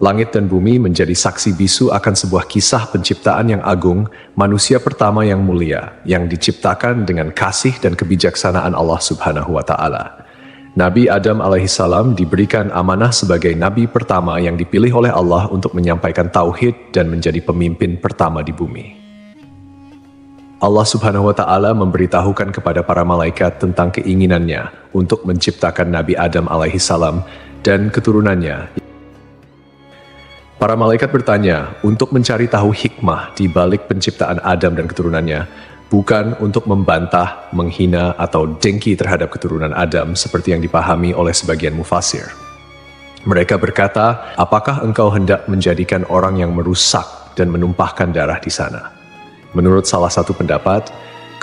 Langit dan bumi menjadi saksi bisu akan sebuah kisah penciptaan yang agung, manusia pertama yang mulia, yang diciptakan dengan kasih dan kebijaksanaan Allah Subhanahu wa Ta'ala. Nabi Adam alaihissalam diberikan amanah sebagai nabi pertama yang dipilih oleh Allah untuk menyampaikan tauhid dan menjadi pemimpin pertama di bumi. Allah Subhanahu wa Ta'ala memberitahukan kepada para malaikat tentang keinginannya untuk menciptakan Nabi Adam alaihissalam dan keturunannya. Para malaikat bertanya untuk mencari tahu hikmah di balik penciptaan Adam dan keturunannya, bukan untuk membantah, menghina, atau dengki terhadap keturunan Adam seperti yang dipahami oleh sebagian mufasir. Mereka berkata, apakah engkau hendak menjadikan orang yang merusak dan menumpahkan darah di sana? Menurut salah satu pendapat,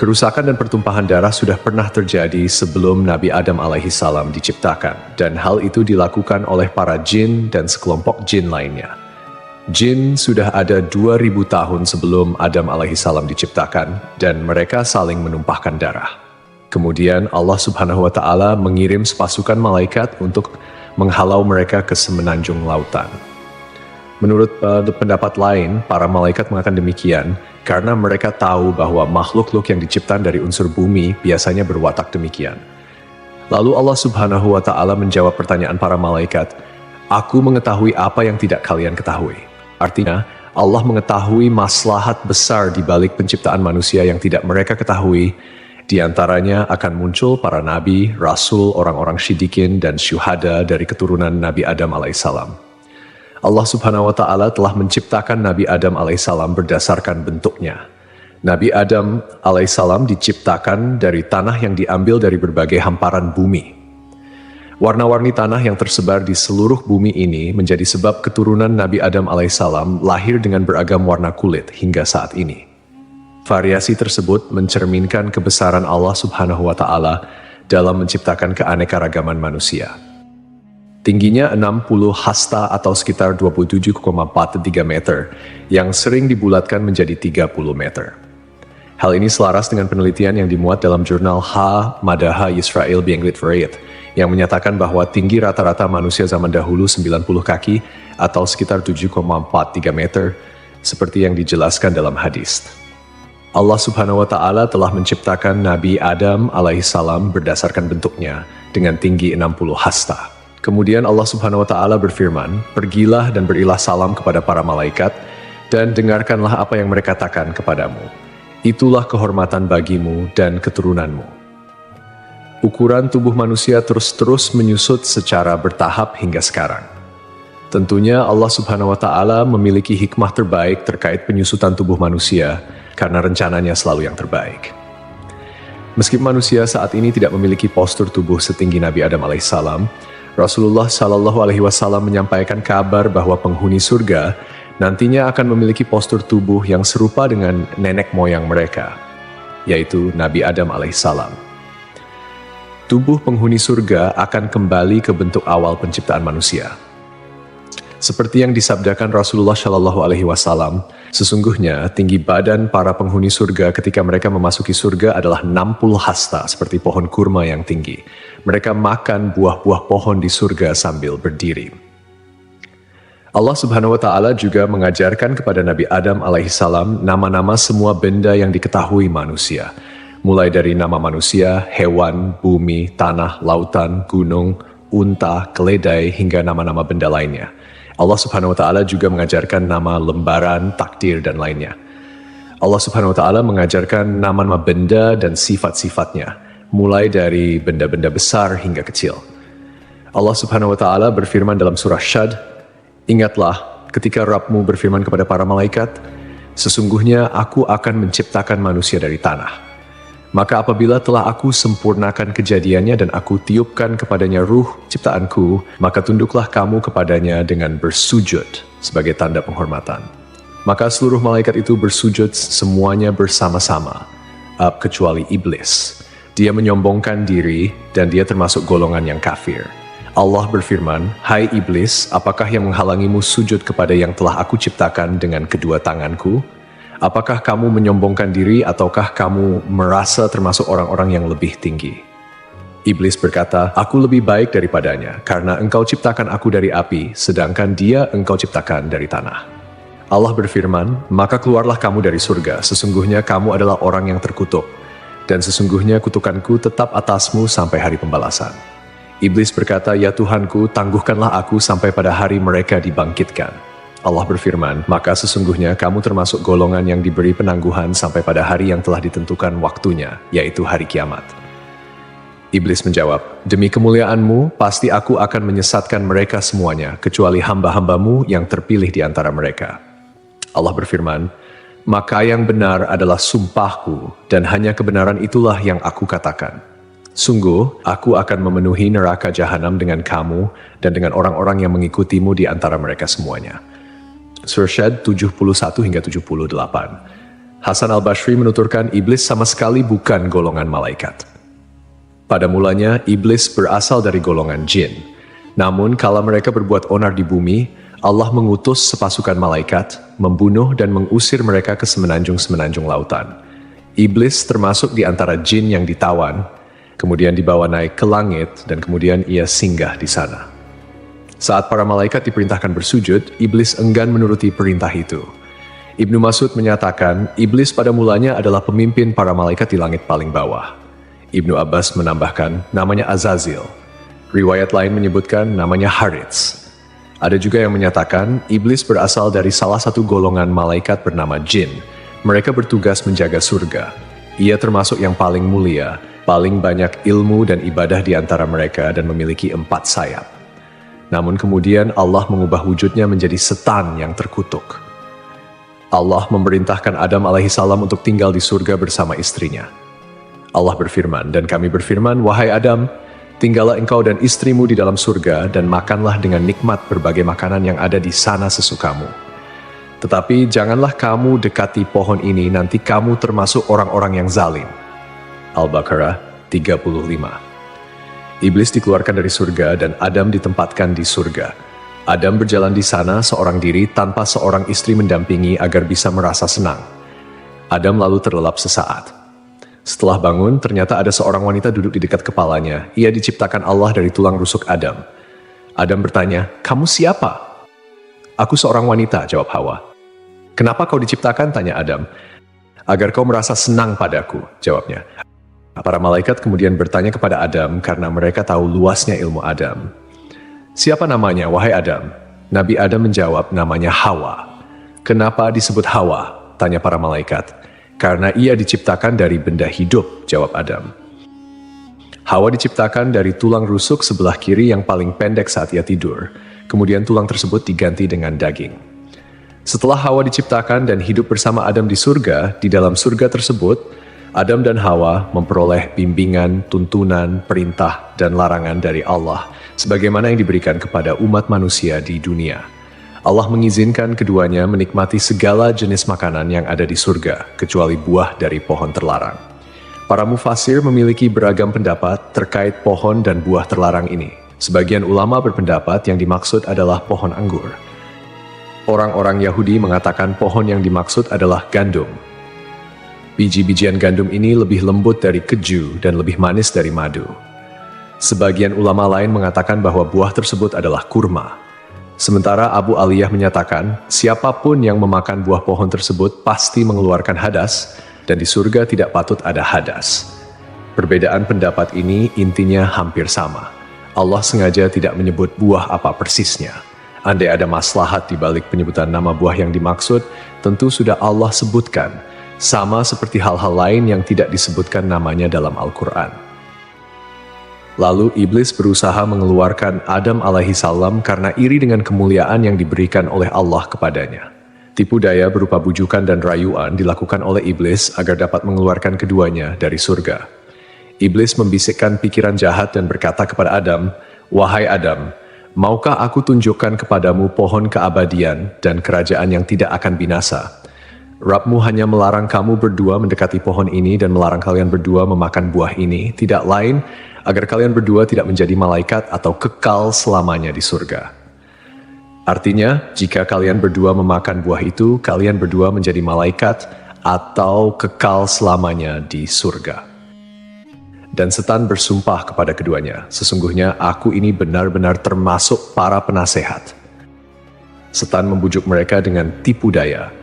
kerusakan dan pertumpahan darah sudah pernah terjadi sebelum Nabi Adam alaihissalam diciptakan, dan hal itu dilakukan oleh para jin dan sekelompok jin lainnya. Jin sudah ada 2000 tahun sebelum Adam alaihissalam diciptakan, dan mereka saling menumpahkan darah. Kemudian Allah Subhanahu wa Ta'ala mengirim sepasukan malaikat untuk menghalau mereka ke semenanjung lautan. Menurut pendapat lain, para malaikat mengatakan demikian karena mereka tahu bahwa makhluk-makhluk yang diciptakan dari unsur bumi biasanya berwatak demikian. Lalu Allah Subhanahu wa Ta'ala menjawab pertanyaan para malaikat, "Aku mengetahui apa yang tidak kalian ketahui." Artinya, Allah mengetahui maslahat besar di balik penciptaan manusia yang tidak mereka ketahui. Di antaranya akan muncul para nabi, rasul, orang-orang syidikin, dan syuhada dari keturunan Nabi Adam alaihissalam. Allah Subhanahu wa Ta'ala telah menciptakan Nabi Adam alaihissalam berdasarkan bentuknya. Nabi Adam alaihissalam diciptakan dari tanah yang diambil dari berbagai hamparan bumi. Warna-warni tanah yang tersebar di seluruh bumi ini menjadi sebab keturunan Nabi Adam alaihissalam lahir dengan beragam warna kulit hingga saat ini. Variasi tersebut mencerminkan kebesaran Allah Subhanahu wa Ta'ala dalam menciptakan keanekaragaman manusia. Tingginya 60 hasta atau sekitar 27,43 meter, yang sering dibulatkan menjadi 30 meter. Hal ini selaras dengan penelitian yang dimuat dalam jurnal Madaha Yisrael Be'Anglit Variet, yang menyatakan bahwa tinggi rata-rata manusia zaman dahulu 90 kaki atau sekitar 7,43 meter, seperti yang dijelaskan dalam hadis. Allah Subhanahu wa Ta'ala telah menciptakan Nabi Adam alaihissalam berdasarkan bentuknya dengan tinggi 60 hasta. Kemudian Allah Subhanahu wa Ta'ala berfirman, "Pergilah dan berilah salam kepada para malaikat, dan dengarkanlah apa yang mereka katakan kepadamu. Itulah kehormatan bagimu dan keturunanmu." Ukuran tubuh manusia terus-terus menyusut secara bertahap hingga sekarang. Tentunya Allah Subhanahu wa Ta'ala memiliki hikmah terbaik terkait penyusutan tubuh manusia, karena rencananya selalu yang terbaik. Meski manusia saat ini tidak memiliki postur tubuh setinggi Nabi Adam alaihissalam, Rasulullah Shallallahu Alaihi Wasallam menyampaikan kabar bahwa penghuni surga nantinya akan memiliki postur tubuh yang serupa dengan nenek moyang mereka, yaitu Nabi Adam alaihissalam. Tubuh penghuni surga akan kembali ke bentuk awal penciptaan manusia. Seperti yang disabdakan Rasulullah Shallallahu Alaihi Wasallam, sesungguhnya tinggi badan para penghuni surga ketika mereka memasuki surga adalah 60 hasta, seperti pohon kurma yang tinggi. Mereka makan buah-buah pohon di surga sambil berdiri. Allah Subhanahu wa Ta'ala juga mengajarkan kepada Nabi Adam alaihissalam nama-nama semua benda yang diketahui manusia, mulai dari nama manusia, hewan, bumi, tanah, lautan, gunung, unta, keledai, hingga nama-nama benda lainnya. Allah Subhanahu wa Ta'ala juga mengajarkan nama lembaran, takdir, dan lainnya. Allah Subhanahu wa Ta'ala mengajarkan nama-nama benda dan sifat-sifatnya, mulai dari benda-benda besar hingga kecil. Allah Subhanahu wa Ta'ala berfirman dalam surah Syad, "Ingatlah ketika Rabbmu berfirman kepada para malaikat, sesungguhnya aku akan menciptakan manusia dari tanah. Maka apabila telah aku sempurnakan kejadiannya dan aku tiupkan kepadanya ruh ciptaanku, maka tunduklah kamu kepadanya dengan bersujud sebagai tanda penghormatan." Maka seluruh malaikat itu bersujud semuanya bersama-sama, kecuali iblis. Dia menyombongkan diri dan dia termasuk golongan yang kafir. Allah berfirman, "Hai iblis, apakah yang menghalangimu sujud kepada yang telah aku ciptakan dengan kedua tanganku? Apakah kamu menyombongkan diri ataukah kamu merasa termasuk orang-orang yang lebih tinggi?" Iblis berkata, "Aku lebih baik daripadanya, karena engkau ciptakan aku dari api, sedangkan dia engkau ciptakan dari tanah." Allah berfirman, "Maka keluarlah kamu dari surga, sesungguhnya kamu adalah orang yang terkutuk, dan sesungguhnya kutukanku tetap atasmu sampai hari pembalasan." Iblis berkata, "Ya Tuhanku, tangguhkanlah aku sampai pada hari mereka dibangkitkan." Allah berfirman, "Maka sesungguhnya kamu termasuk golongan yang diberi penangguhan sampai pada hari yang telah ditentukan waktunya, yaitu hari kiamat." Iblis menjawab, "Demi kemuliaanmu, pasti aku akan menyesatkan mereka semuanya, kecuali hamba-hambamu yang terpilih di antara mereka." Allah berfirman, "Maka yang benar adalah sumpahku, dan hanya kebenaran itulah yang aku katakan. Sungguh, aku akan memenuhi neraka jahanam dengan kamu dan dengan orang-orang yang mengikutimu di antara mereka semuanya." Surah Syad 71 hingga 78. Hasan al-Basri menuturkan iblis sama sekali bukan golongan malaikat. Pada mulanya, iblis berasal dari golongan jin. Namun, kala mereka berbuat onar di bumi, Allah mengutus sepasukan malaikat, membunuh dan mengusir mereka ke semenanjung-semenanjung lautan. Iblis termasuk di antara jin yang ditawan, kemudian dibawa naik ke langit, dan kemudian ia singgah di sana. Saat para malaikat diperintahkan bersujud, iblis enggan menuruti perintah itu. Ibnu Mas'ud menyatakan, iblis pada mulanya adalah pemimpin para malaikat di langit paling bawah. Ibnu Abbas menambahkan, namanya Azazil. Riwayat lain menyebutkan namanya Harits. Ada juga yang menyatakan, iblis berasal dari salah satu golongan malaikat bernama jin. Mereka bertugas menjaga surga. Ia termasuk yang paling mulia, paling banyak ilmu dan ibadah di antara mereka dan memiliki 4 sayap. Namun kemudian Allah mengubah wujudnya menjadi setan yang terkutuk. Allah memerintahkan Adam alaihissalam untuk tinggal di surga bersama istrinya. Allah berfirman, "Dan kami berfirman, wahai Adam, tinggallah engkau dan istrimu di dalam surga dan makanlah dengan nikmat berbagai makanan yang ada di sana sesukamu. Tetapi janganlah kamu dekati pohon ini, nanti kamu termasuk orang-orang yang zalim." Al-Baqarah 35. Iblis dikeluarkan dari surga dan Adam ditempatkan di surga. Adam berjalan di sana seorang diri tanpa seorang istri mendampingi agar bisa merasa senang. Adam lalu terlelap sesaat. Setelah bangun, ternyata ada seorang wanita duduk di dekat kepalanya. Ia diciptakan Allah dari tulang rusuk Adam. Adam bertanya, "Kamu siapa?" "Aku seorang wanita," jawab Hawa. "Kenapa kau diciptakan?" tanya Adam. "Agar kau merasa senang padaku," jawabnya. Para malaikat kemudian bertanya kepada Adam karena mereka tahu luasnya ilmu Adam. "Siapa namanya, wahai Adam?" Nabi Adam menjawab, "Namanya Hawa." "Kenapa disebut Hawa?" tanya para malaikat. "Karena ia diciptakan dari benda hidup," jawab Adam. Hawa diciptakan dari tulang rusuk sebelah kiri yang paling pendek saat ia tidur. Kemudian tulang tersebut diganti dengan daging. Setelah Hawa diciptakan dan hidup bersama Adam di surga, di dalam surga tersebut, Adam dan Hawa memperoleh bimbingan, tuntunan, perintah, dan larangan dari Allah, sebagaimana yang diberikan kepada umat manusia di dunia. Allah mengizinkan keduanya menikmati segala jenis makanan yang ada di surga, kecuali buah dari pohon terlarang. Para mufasir memiliki beragam pendapat terkait pohon dan buah terlarang ini. Sebagian ulama berpendapat yang dimaksud adalah pohon anggur. Orang-orang Yahudi mengatakan pohon yang dimaksud adalah gandum. Biji-bijian gandum ini lebih lembut dari keju dan lebih manis dari madu. Sebagian ulama lain mengatakan bahwa buah tersebut adalah kurma. Sementara Abu Aliyah menyatakan, siapapun yang memakan buah pohon tersebut pasti mengeluarkan hadas, dan di surga tidak patut ada hadas. Perbedaan pendapat ini intinya hampir sama. Allah sengaja tidak menyebut buah apa persisnya. Andai ada maslahat di balik penyebutan nama buah yang dimaksud, tentu sudah Allah sebutkan, sama seperti hal-hal lain yang tidak disebutkan namanya dalam Al-Quran. Lalu iblis berusaha mengeluarkan Adam alaihissalam karena iri dengan kemuliaan yang diberikan oleh Allah kepadanya. Tipu daya berupa bujukan dan rayuan dilakukan oleh iblis agar dapat mengeluarkan keduanya dari surga. Iblis membisikkan pikiran jahat dan berkata kepada Adam, "Wahai Adam, maukah aku tunjukkan kepadamu pohon keabadian dan kerajaan yang tidak akan binasa? Rabbmu hanya melarang kamu berdua mendekati pohon ini dan melarang kalian berdua memakan buah ini, tidak lain agar kalian berdua tidak menjadi malaikat atau kekal selamanya di surga." Artinya, jika kalian berdua memakan buah itu, kalian berdua menjadi malaikat atau kekal selamanya di surga. Dan setan bersumpah kepada keduanya, "Sesungguhnya aku ini benar-benar termasuk para penasehat." Setan membujuk mereka dengan tipu daya.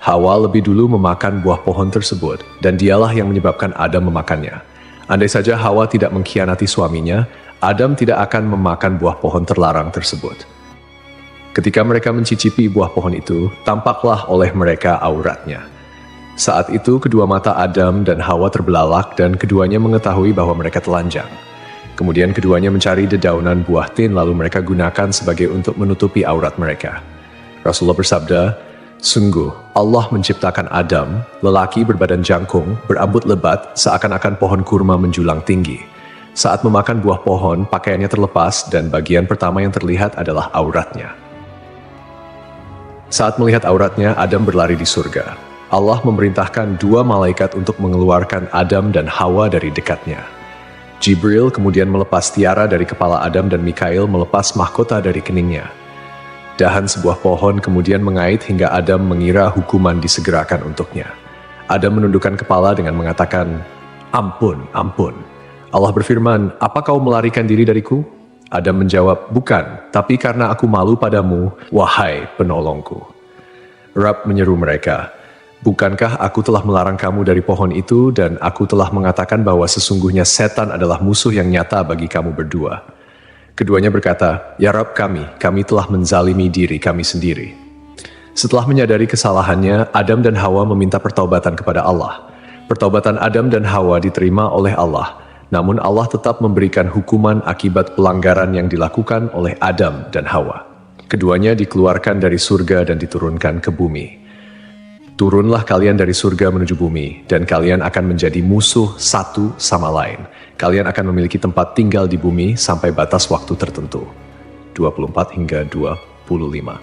Hawa lebih dulu memakan buah pohon tersebut, dan dialah yang menyebabkan Adam memakannya. Andai saja Hawa tidak mengkhianati suaminya, Adam tidak akan memakan buah pohon terlarang tersebut. Ketika mereka mencicipi buah pohon itu, tampaklah oleh mereka auratnya. Saat itu kedua mata Adam dan Hawa terbelalak dan keduanya mengetahui bahwa mereka telanjang. Kemudian keduanya mencari dedaunan buah tin lalu mereka gunakan sebagai untuk menutupi aurat mereka. Rasulullah bersabda, "Sungguh, Allah menciptakan Adam, lelaki berbadan jangkung, berambut lebat, seakan-akan pohon kurma menjulang tinggi. Saat memakan buah pohon, pakaiannya terlepas dan bagian pertama yang terlihat adalah auratnya. Saat melihat auratnya, Adam berlari di surga. Allah memerintahkan dua malaikat untuk mengeluarkan Adam dan Hawa dari dekatnya. Jibril kemudian melepas tiara dari kepala Adam dan Mikail melepas mahkota dari keningnya. Dahan sebuah pohon kemudian mengait hingga Adam mengira hukuman disegerakan untuknya. Adam menundukkan kepala dengan mengatakan, "Ampun, ampun." Allah berfirman, "Apa kau melarikan diri dariku?" Adam menjawab, "Bukan, tapi karena aku malu padamu, wahai penolongku." Rabb menyeru mereka, "Bukankah aku telah melarang kamu dari pohon itu dan aku telah mengatakan bahwa sesungguhnya setan adalah musuh yang nyata bagi kamu berdua?" Keduanya berkata, "Ya Rabb kami telah menzalimi diri kami sendiri." Setelah menyadari kesalahannya, Adam dan Hawa meminta pertaubatan kepada Allah. Pertaubatan Adam dan Hawa diterima oleh Allah, namun Allah tetap memberikan hukuman akibat pelanggaran yang dilakukan oleh Adam dan Hawa. Keduanya dikeluarkan dari surga dan diturunkan ke bumi. Turunlah kalian dari surga menuju bumi, dan kalian akan menjadi musuh satu sama lain. Kalian akan memiliki tempat tinggal di bumi sampai batas waktu tertentu. 24 hingga 25.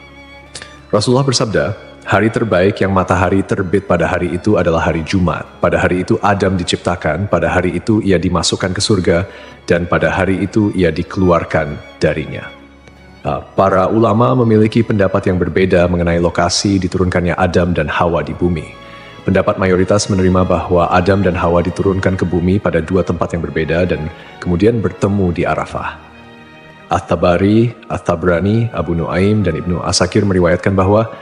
Rasulullah bersabda, "Hari terbaik yang matahari terbit pada hari itu adalah hari Jumat. Pada hari itu Adam diciptakan, pada hari itu ia dimasukkan ke surga, dan pada hari itu ia dikeluarkan darinya." Para ulama memiliki pendapat yang berbeda mengenai lokasi diturunkannya Adam dan Hawa di bumi. Pendapat mayoritas menerima bahwa Adam dan Hawa diturunkan ke bumi pada dua tempat yang berbeda dan kemudian bertemu di Arafah. At-Tabari, At-Tabrani, Abu Nuaim, dan Ibnu Asakir meriwayatkan bahwa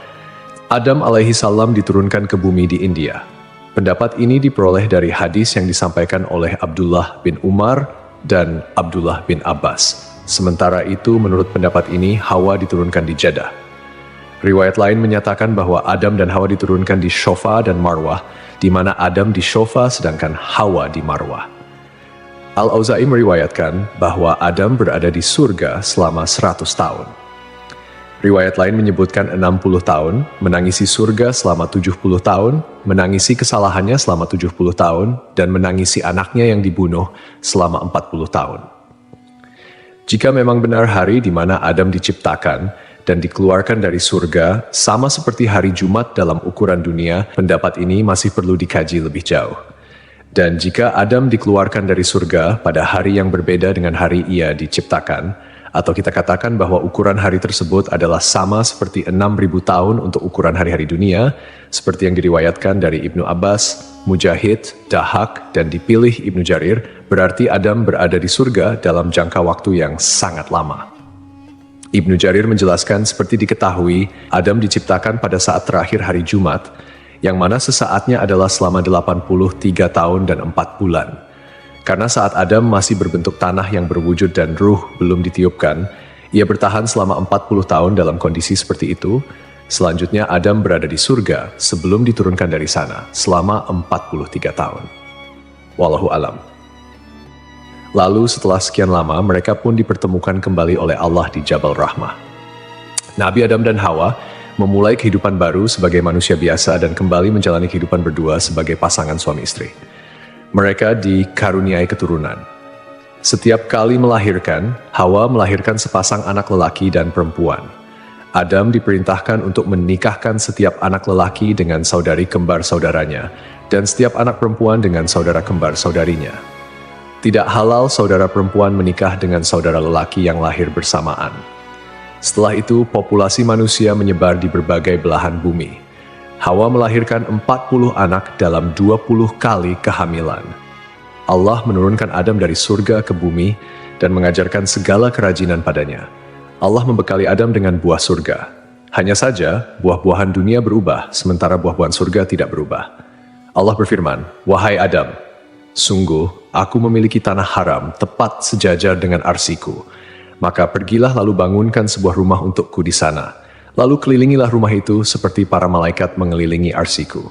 Adam alaihi salam diturunkan ke bumi di India. Pendapat ini diperoleh dari hadis yang disampaikan oleh Abdullah bin Umar dan Abdullah bin Abbas. Sementara itu, menurut pendapat ini, Hawa diturunkan di Jeddah. Riwayat lain menyatakan bahwa Adam dan Hawa diturunkan di Shofa dan Marwah, di mana Adam di Shofa sedangkan Hawa di Marwah. Al-Auza'i meriwayatkan bahwa Adam berada di surga selama 100 tahun. Riwayat lain menyebutkan 60 tahun, menangisi surga selama 70 tahun, menangisi kesalahannya selama 70 tahun, dan menangisi anaknya yang dibunuh selama 40 tahun. Jika memang benar hari di mana Adam diciptakan dan dikeluarkan dari surga, sama seperti hari Jumat dalam ukuran dunia, pendapat ini masih perlu dikaji lebih jauh. Dan jika Adam dikeluarkan dari surga pada hari yang berbeda dengan hari ia diciptakan, atau kita katakan bahwa ukuran hari tersebut adalah sama seperti 6.000 tahun untuk ukuran hari-hari dunia, seperti yang diriwayatkan dari Ibnu Abbas, Mujahid, Dahak, dan dipilih Ibnu Jarir, berarti Adam berada di surga dalam jangka waktu yang sangat lama. Ibnu Jarir menjelaskan seperti diketahui, Adam diciptakan pada saat terakhir hari Jumat, yang mana sesaatnya adalah selama 83 tahun dan 4 bulan. Karena saat Adam masih berbentuk tanah yang berwujud dan ruh belum ditiupkan, ia bertahan selama 40 tahun dalam kondisi seperti itu. Selanjutnya Adam berada di surga sebelum diturunkan dari sana selama 43 tahun. Wallahu alam. Lalu setelah sekian lama mereka pun dipertemukan kembali oleh Allah di Jabal Rahmah. Nabi Adam dan Hawa memulai kehidupan baru sebagai manusia biasa dan kembali menjalani kehidupan berdua sebagai pasangan suami istri. Mereka dikaruniai keturunan. Setiap kali melahirkan, Hawa melahirkan sepasang anak lelaki dan perempuan. Adam diperintahkan untuk menikahkan setiap anak lelaki dengan saudari kembar saudaranya, dan setiap anak perempuan dengan saudara kembar saudarinya. Tidak halal saudara perempuan menikah dengan saudara lelaki yang lahir bersamaan. Setelah itu, populasi manusia menyebar di berbagai belahan bumi. Hawa melahirkan 40 anak dalam 20 kali kehamilan. Allah menurunkan Adam dari surga ke bumi dan mengajarkan segala kerajinan padanya. Allah membekali Adam dengan buah surga. Hanya saja, buah-buahan dunia berubah, sementara buah-buahan surga tidak berubah. Allah berfirman, "Wahai Adam, sungguh aku memiliki tanah haram tepat sejajar dengan arsiku. Maka pergilah lalu bangunkan sebuah rumah untukku di sana. Lalu kelilingilah rumah itu seperti para malaikat mengelilingi arsiku."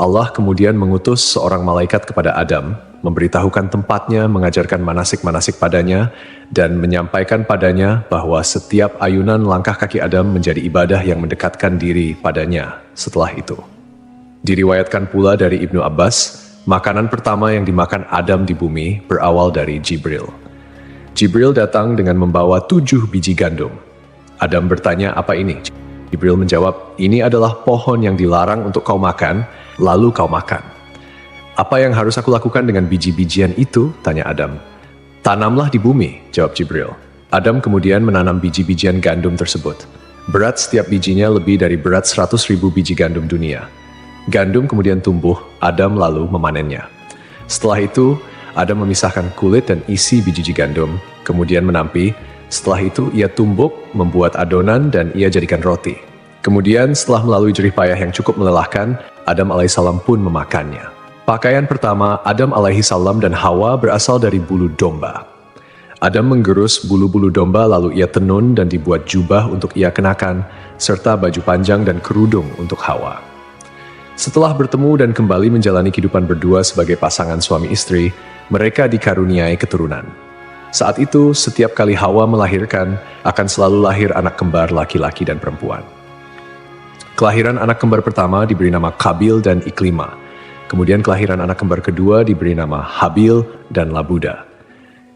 Allah kemudian mengutus seorang malaikat kepada Adam, memberitahukan tempatnya, mengajarkan manasik-manasik padanya, dan menyampaikan padanya bahwa setiap ayunan langkah kaki Adam menjadi ibadah yang mendekatkan diri padanya setelah itu. Diriwayatkan pula dari Ibnu Abbas, makanan pertama yang dimakan Adam di bumi berawal dari Jibril. Jibril datang dengan membawa 7 biji gandum. Adam bertanya, "Apa ini?" Jibril menjawab, "Ini adalah pohon yang dilarang untuk kau makan, lalu kau makan." "Apa yang harus aku lakukan dengan biji-bijian itu?" tanya Adam. "Tanamlah di bumi," jawab Jibril. Adam kemudian menanam biji-bijian gandum tersebut. Berat setiap bijinya lebih dari berat 100.000 biji gandum dunia. Gandum kemudian tumbuh, Adam lalu memanennya. Setelah itu, Adam memisahkan kulit dan isi biji gandum, kemudian menampi. Setelah itu, ia tumbuk, membuat adonan, dan ia jadikan roti. Kemudian, setelah melalui jerih payah yang cukup melelahkan, Adam alaihissalam pun memakannya. Pakaian pertama Adam alaihissalam dan Hawa berasal dari bulu domba. Adam menggerus bulu-bulu domba lalu ia tenun dan dibuat jubah untuk ia kenakan, serta baju panjang dan kerudung untuk Hawa. Setelah bertemu dan kembali menjalani kehidupan berdua sebagai pasangan suami istri, mereka dikaruniai keturunan. Saat itu, setiap kali Hawa melahirkan, akan selalu lahir anak kembar laki-laki dan perempuan. Kelahiran anak kembar pertama diberi nama Kabil dan Iklima. Kemudian kelahiran anak kembar kedua diberi nama Habil dan Labuda.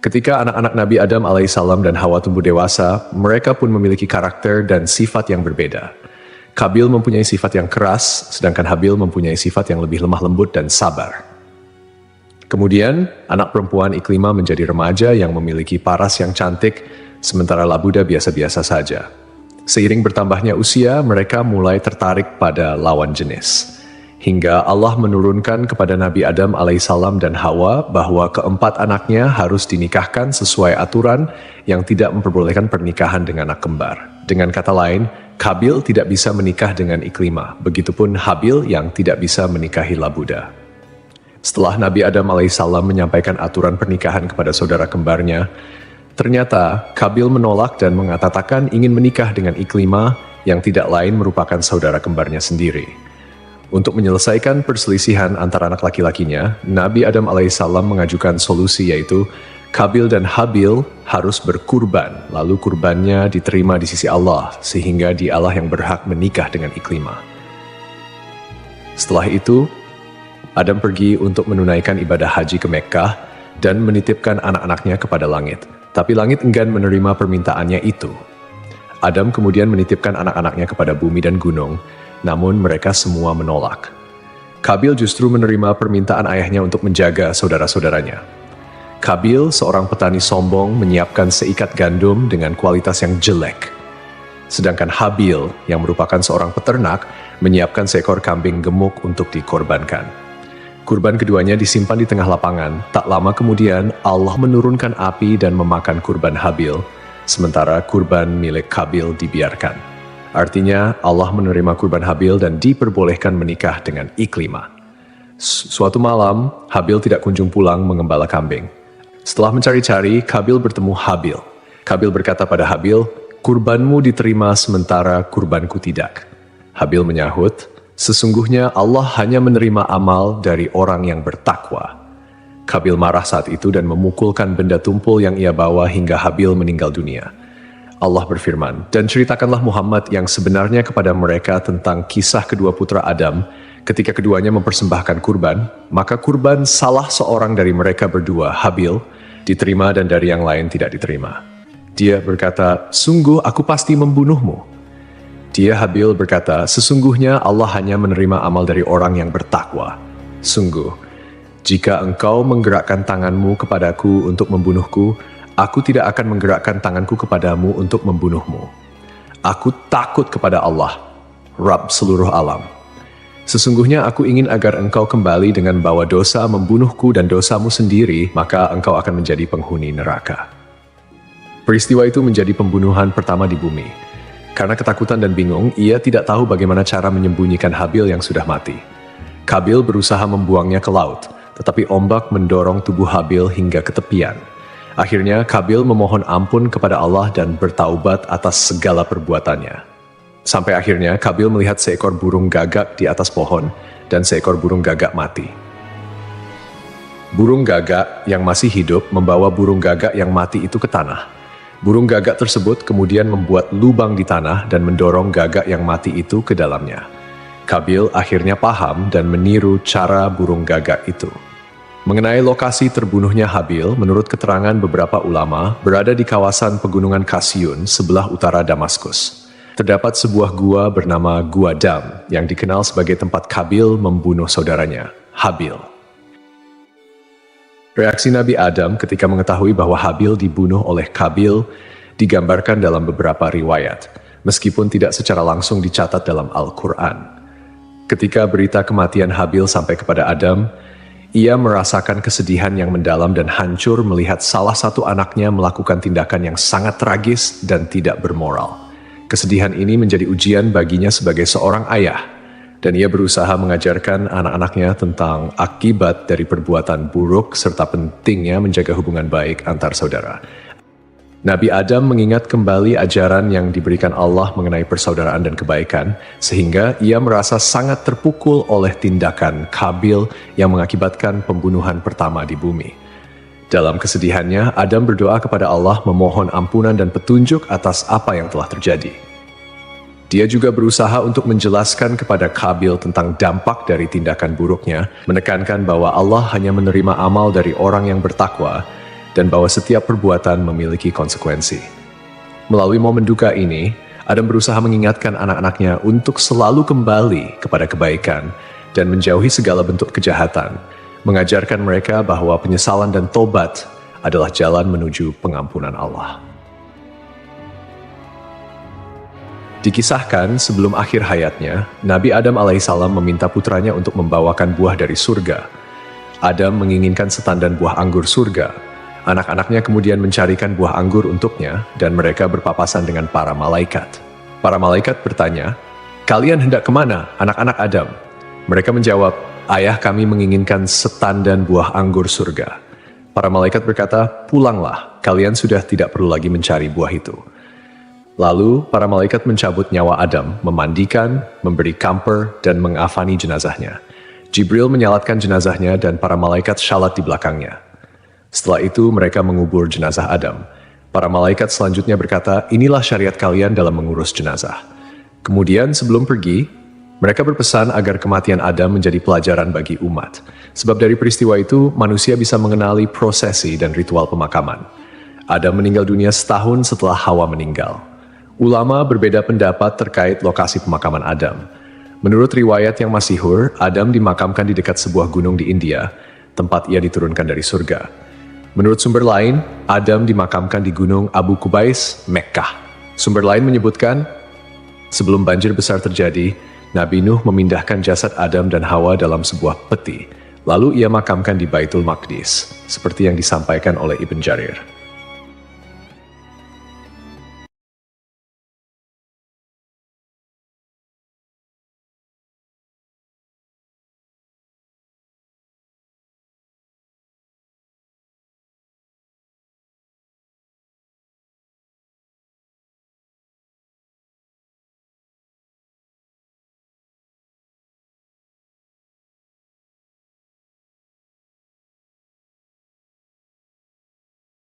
Ketika anak-anak Nabi Adam alaihissalam dan Hawa tumbuh dewasa, mereka pun memiliki karakter dan sifat yang berbeda. Kabil mempunyai sifat yang keras, sedangkan Habil mempunyai sifat yang lebih lemah lembut dan sabar. Kemudian, anak perempuan Iklima menjadi remaja yang memiliki paras yang cantik, sementara Labuda biasa-biasa saja. Seiring bertambahnya usia, mereka mulai tertarik pada lawan jenis. Hingga Allah menurunkan kepada Nabi Adam alaihissalam dan Hawa bahwa keempat anaknya harus dinikahkan sesuai aturan yang tidak memperbolehkan pernikahan dengan anak kembar. Dengan kata lain, Kabil tidak bisa menikah dengan Iklima, begitupun Habil yang tidak bisa menikahi Labuda. Setelah Nabi Adam alaihissalam menyampaikan aturan pernikahan kepada saudara kembarnya, ternyata Kabil menolak dan mengatakan ingin menikah dengan Iklima yang tidak lain merupakan saudara kembarnya sendiri. Untuk menyelesaikan perselisihan antara anak laki-lakinya, Nabi Adam alaihissalam mengajukan solusi yaitu Kabil dan Habil harus berkurban, lalu kurbannya diterima di sisi Allah, sehingga dialah yang berhak menikah dengan Iklima. Setelah itu, Adam pergi untuk menunaikan ibadah haji ke Mekkah dan menitipkan anak-anaknya kepada langit. Tapi langit enggan menerima permintaannya itu. Adam kemudian menitipkan anak-anaknya kepada bumi dan gunung, namun mereka semua menolak. Kabil justru menerima permintaan ayahnya untuk menjaga saudara-saudaranya. Kabil, seorang petani sombong, menyiapkan seikat gandum dengan kualitas yang jelek. Sedangkan Habil, yang merupakan seorang peternak, menyiapkan seekor kambing gemuk untuk dikorbankan. Kurban keduanya disimpan di tengah lapangan. Tak lama kemudian, Allah menurunkan api dan memakan kurban Habil, sementara kurban milik Kabil dibiarkan. Artinya, Allah menerima kurban Habil dan diperbolehkan menikah dengan Iklima. Suatu malam, Habil tidak kunjung pulang mengembala kambing. Setelah mencari-cari, Kabil bertemu Habil. Kabil berkata pada Habil, "Kurbanmu diterima sementara kurbanku tidak." Habil menyahut, "Sesungguhnya Allah hanya menerima amal dari orang yang bertakwa." Kabil marah saat itu dan memukulkan benda tumpul yang ia bawa hingga Habil meninggal dunia. Allah berfirman, "Dan ceritakanlah Muhammad yang sebenarnya kepada mereka tentang kisah kedua putra Adam ketika keduanya mempersembahkan kurban, maka kurban salah seorang dari mereka berdua, Habil, diterima dan dari yang lain tidak diterima. Dia berkata, 'Sungguh aku pasti membunuhmu.' Dia Habil berkata, 'Sesungguhnya Allah hanya menerima amal dari orang yang bertakwa. Sungguh, jika engkau menggerakkan tanganmu kepadaku untuk membunuhku, aku tidak akan menggerakkan tanganku kepadamu untuk membunuhmu. Aku takut kepada Allah, Rabb seluruh alam. Sesungguhnya aku ingin agar engkau kembali dengan bawa dosa membunuhku dan dosamu sendiri, maka engkau akan menjadi penghuni neraka. Peristiwa itu menjadi pembunuhan pertama di bumi. Karena ketakutan dan bingung, ia tidak tahu bagaimana cara menyembunyikan Habil yang sudah mati. Kabil berusaha membuangnya ke laut, tetapi ombak mendorong tubuh Habil hingga ke tepian. Akhirnya Kabil memohon ampun kepada Allah dan bertaubat atas segala perbuatannya. Sampai akhirnya Kabil melihat seekor burung gagak di atas pohon dan seekor burung gagak mati. Burung gagak yang masih hidup membawa burung gagak yang mati itu ke tanah. Burung gagak tersebut kemudian membuat lubang di tanah dan mendorong gagak yang mati itu ke dalamnya. Kabil akhirnya paham dan meniru cara burung gagak itu. Mengenai lokasi terbunuhnya Habil, menurut keterangan beberapa ulama, berada di kawasan pegunungan Kasyun sebelah utara Damaskus. Terdapat sebuah gua bernama Gua Dam yang dikenal sebagai tempat Kabil membunuh saudaranya, Habil. Reaksi Nabi Adam ketika mengetahui bahwa Habil dibunuh oleh Kabil digambarkan dalam beberapa riwayat, meskipun tidak secara langsung dicatat dalam Al-Quran. Ketika berita kematian Habil sampai kepada Adam, ia merasakan kesedihan yang mendalam dan hancur melihat salah satu anaknya melakukan tindakan yang sangat tragis dan tidak bermoral. Kesedihan ini menjadi ujian baginya sebagai seorang ayah, dan ia berusaha mengajarkan anak-anaknya tentang akibat dari perbuatan buruk serta pentingnya menjaga hubungan baik antar saudara. Nabi Adam mengingat kembali ajaran yang diberikan Allah mengenai persaudaraan dan kebaikan, sehingga ia merasa sangat terpukul oleh tindakan Kabil yang mengakibatkan pembunuhan pertama di bumi. Dalam kesedihannya, Adam berdoa kepada Allah memohon ampunan dan petunjuk atas apa yang telah terjadi. Dia juga berusaha untuk menjelaskan kepada Kabil tentang dampak dari tindakan buruknya, menekankan bahwa Allah hanya menerima amal dari orang yang bertakwa, dan bahwa setiap perbuatan memiliki konsekuensi. Melalui momen duka ini, Adam berusaha mengingatkan anak-anaknya untuk selalu kembali kepada kebaikan dan menjauhi segala bentuk kejahatan, mengajarkan mereka bahwa penyesalan dan tobat adalah jalan menuju pengampunan Allah. Dikisahkan sebelum akhir hayatnya, Nabi Adam alaihissalam meminta putranya untuk membawakan buah dari surga. Adam menginginkan setandan buah anggur surga. Anak-anaknya kemudian mencarikan buah anggur untuknya dan mereka berpapasan dengan para malaikat. Para malaikat bertanya, "Kalian hendak kemana, anak-anak Adam?" Mereka menjawab, "Ayah kami menginginkan setandan buah anggur surga." Para malaikat berkata, "Pulanglah, kalian sudah tidak perlu lagi mencari buah itu." Lalu, para malaikat mencabut nyawa Adam, memandikan, memberi kamper, dan mengafani jenazahnya. Jibril menyalatkan jenazahnya dan para malaikat syalat di belakangnya. Setelah itu, mereka mengubur jenazah Adam. Para malaikat selanjutnya berkata, "Inilah syariat kalian dalam mengurus jenazah." Kemudian, sebelum pergi, mereka berpesan agar kematian Adam menjadi pelajaran bagi umat. Sebab dari peristiwa itu, manusia bisa mengenali prosesi dan ritual pemakaman. Adam meninggal dunia setahun setelah Hawa meninggal. Ulama berbeda pendapat terkait lokasi pemakaman Adam. Menurut riwayat yang masyhur, Adam dimakamkan di dekat sebuah gunung di India, tempat ia diturunkan dari surga. Menurut sumber lain, Adam dimakamkan di gunung Abu Qubais, Mekkah. Sumber lain menyebutkan, sebelum banjir besar terjadi, Nabi Nuh memindahkan jasad Adam dan Hawa dalam sebuah peti. Lalu ia makamkan di Baitul Maqdis, seperti yang disampaikan oleh Ibn Jarir.